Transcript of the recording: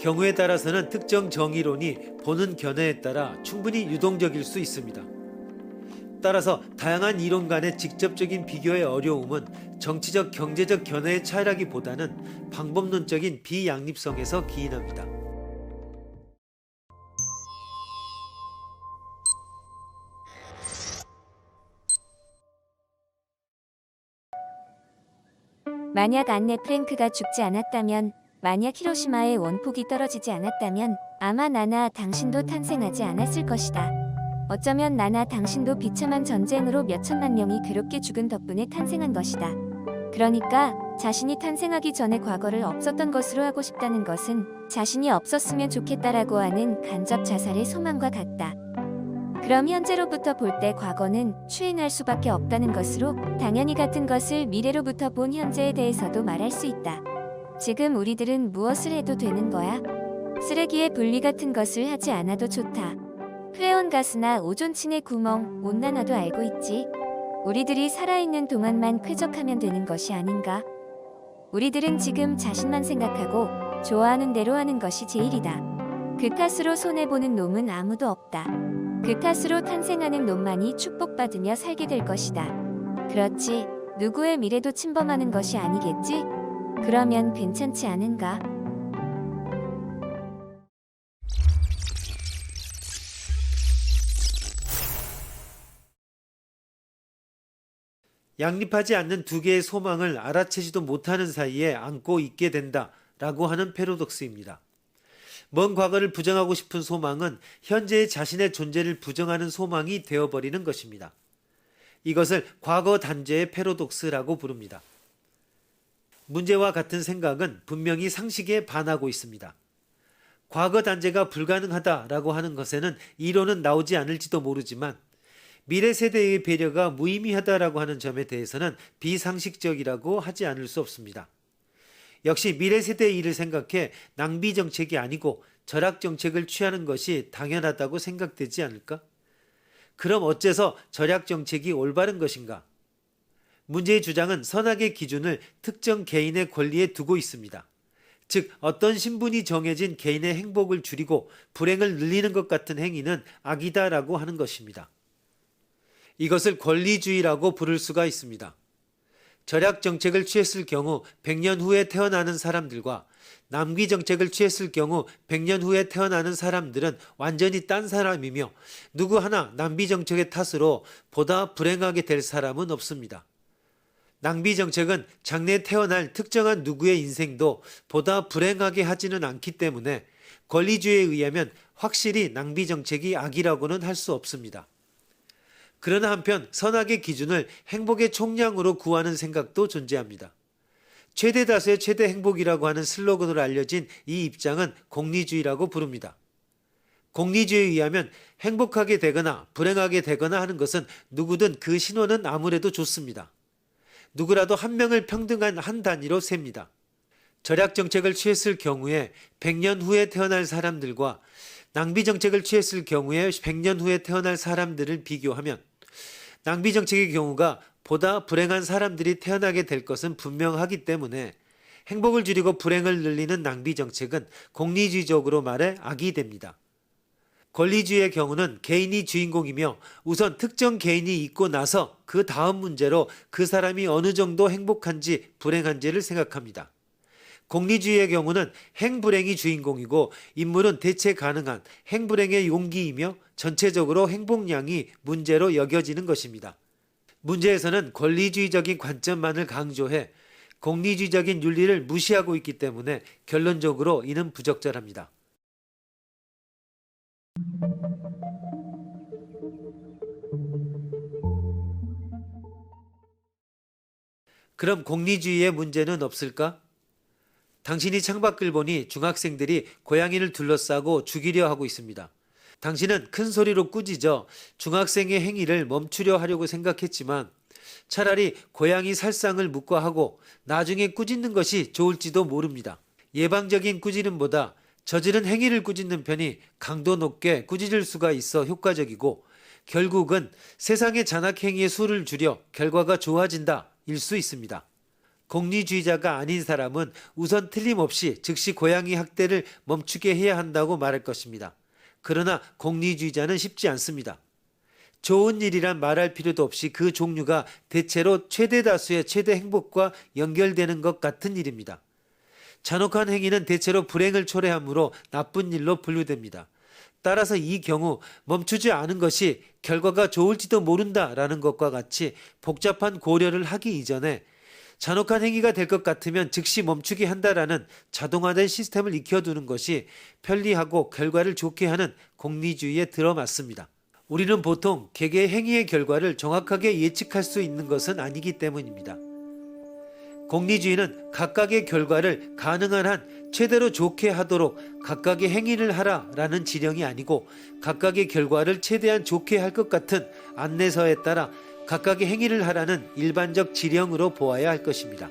경우에 따라서는 특정 정의론이 보는 견해에 따라 충분히 유동적일 수 있습니다. 따라서 다양한 이론 간의 직접적인 비교의 어려움은 정치적 경제적 견해의 차이라기보다는 방법론적인 비양립성에서 기인합니다. 만약 안네 프랭크가 죽지 않았다면, 만약 히로시마의 원폭이 떨어지지 않았다면 아마 나나 당신도 탄생하지 않았을 것이다. 어쩌면 나나 당신도 비참한 전쟁으로 몇천만 명이 괴롭게 죽은 덕분에 탄생한 것이다. 그러니까 자신이 탄생하기 전에 과거를 없었던 것으로 하고 싶다는 것은 자신이 없었으면 좋겠다라고 하는 간접 자살의 소망과 같다. 그럼 현재로부터 볼 때 과거는 추행할 수밖에 없다는 것으로 당연히 같은 것을 미래로부터 본 현재에 대해서도 말할 수 있다. 지금 우리들은 무엇을 해도 되는 거야? 쓰레기의 분리 같은 것을 하지 않아도 좋다. 크레온 가스나 오존층의 구멍, 온난화도 알고 있지. 우리들이 살아있는 동안만 쾌적하면 되는 것이 아닌가? 우리들은 지금 자신만 생각하고 좋아하는 대로 하는 것이 제일이다. 그 탓으로 손해보는 놈은 아무도 없다. 그 탓으로 탄생하는 놈만이 축복받으며 살게 될 것이다. 그렇지, 누구의 미래도 침범하는 것이 아니겠지? 그러면 괜찮지 않은가? 양립하지 않는 두 개의 소망을 알아채지도 못하는 사이에 안고 있게 된다라고 하는 패러독스입니다. 먼 과거를 부정하고 싶은 소망은 현재의 자신의 존재를 부정하는 소망이 되어버리는 것입니다. 이것을 과거 단죄의 패러독스라고 부릅니다. 문제와 같은 생각은 분명히 상식에 반하고 있습니다. 과거 단죄가 불가능하다라고 하는 것에는 이론은 나오지 않을지도 모르지만 미래 세대의 배려가 무의미하다라고 하는 점에 대해서는 비상식적이라고 하지 않을 수 없습니다. 역시 미래 세대의 일을 생각해 낭비 정책이 아니고 절약 정책을 취하는 것이 당연하다고 생각되지 않을까? 그럼 어째서 절약 정책이 올바른 것인가? 문제의 주장은 선악의 기준을 특정 개인의 권리에 두고 있습니다. 즉 어떤 신분이 정해진 개인의 행복을 줄이고 불행을 늘리는 것 같은 행위는 악이다라고 하는 것입니다. 이것을 권리주의라고 부를 수가 있습니다. 절약 정책을 취했을 경우 100년 후에 태어나는 사람들과 낭비 정책을 취했을 경우 100년 후에 태어나는 사람들은 완전히 딴 사람이며 누구 하나 낭비 정책의 탓으로 보다 불행하게 될 사람은 없습니다. 낭비 정책은 장래 태어날 특정한 누구의 인생도 보다 불행하게 하지는 않기 때문에 권리주의에 의하면 확실히 낭비 정책이 악이라고는 할 수 없습니다. 그러나 한편 선악의 기준을 행복의 총량으로 구하는 생각도 존재합니다. 최대 다수의 최대 행복이라고 하는 슬로건으로 알려진 이 입장은 공리주의라고 부릅니다. 공리주의에 의하면 행복하게 되거나 불행하게 되거나 하는 것은 누구든 그 신호는 아무래도 좋습니다. 누구라도 한 명을 평등한 한 단위로 셉니다. 절약 정책을 취했을 경우에 100년 후에 태어날 사람들과 낭비 정책을 취했을 경우에 100년 후에 태어날 사람들을 비교하면 낭비 정책의 경우가 보다 불행한 사람들이 태어나게 될 것은 분명하기 때문에 행복을 줄이고 불행을 늘리는 낭비 정책은 공리주의적으로 말해 악이 됩니다. 권리주의의 경우는 개인이 주인공이며 우선 특정 개인이 있고 나서 그 다음 문제로 그 사람이 어느 정도 행복한지 불행한지를 생각합니다. 공리주의의 경우는 행불행이 주인공이고 인물은 대체 가능한 행불행의 용기이며 전체적으로 행복량이 문제로 여겨지는 것입니다. 문제에서는 권리주의적인 관점만을 강조해 공리주의적인 윤리를 무시하고 있기 때문에 결론적으로 이는 부적절합니다. 그럼 공리주의의 문제는 없을까? 당신이 창밖을 보니 중학생들이 고양이를 둘러싸고 죽이려 하고 있습니다. 당신은 큰 소리로 꾸짖어 중학생의 행위를 멈추려 하려고 생각했지만 차라리 고양이 살상을 묵과하고 나중에 꾸짖는 것이 좋을지도 모릅니다. 예방적인 꾸지름보다 저지른 행위를 꾸짖는 편이 강도 높게 꾸짖을 수가 있어 효과적이고 결국은 세상의 잔악행위의 수를 줄여 결과가 좋아진다 일 수 있습니다. 공리주의자가 아닌 사람은 우선 틀림없이 즉시 고양이 학대를 멈추게 해야 한다고 말할 것입니다. 그러나 공리주의자는 쉽지 않습니다. 좋은 일이란 말할 필요도 없이 그 종류가 대체로 최대 다수의 최대 행복과 연결되는 것 같은 일입니다. 잔혹한 행위는 대체로 불행을 초래하므로 나쁜 일로 분류됩니다. 따라서 이 경우 멈추지 않은 것이 결과가 좋을지도 모른다라는 것과 같이 복잡한 고려를 하기 이전에 잔혹한 행위가 될 것 같으면 즉시 멈추게 한다라는 자동화된 시스템을 익혀두는 것이 편리하고 결과를 좋게 하는 공리주의에 들어맞습니다. 우리는 보통 개개의 행위의 결과를 정확하게 예측할 수 있는 것은 아니기 때문입니다. 공리주의는 각각의 결과를 가능한 한 최대로 좋게 하도록 각각의 행위를 하라라는 지령이 아니고 각각의 결과를 최대한 좋게 할 것 같은 안내서에 따라 각각의 행위를 하라는 일반적 지령으로 보아야 할 것입니다.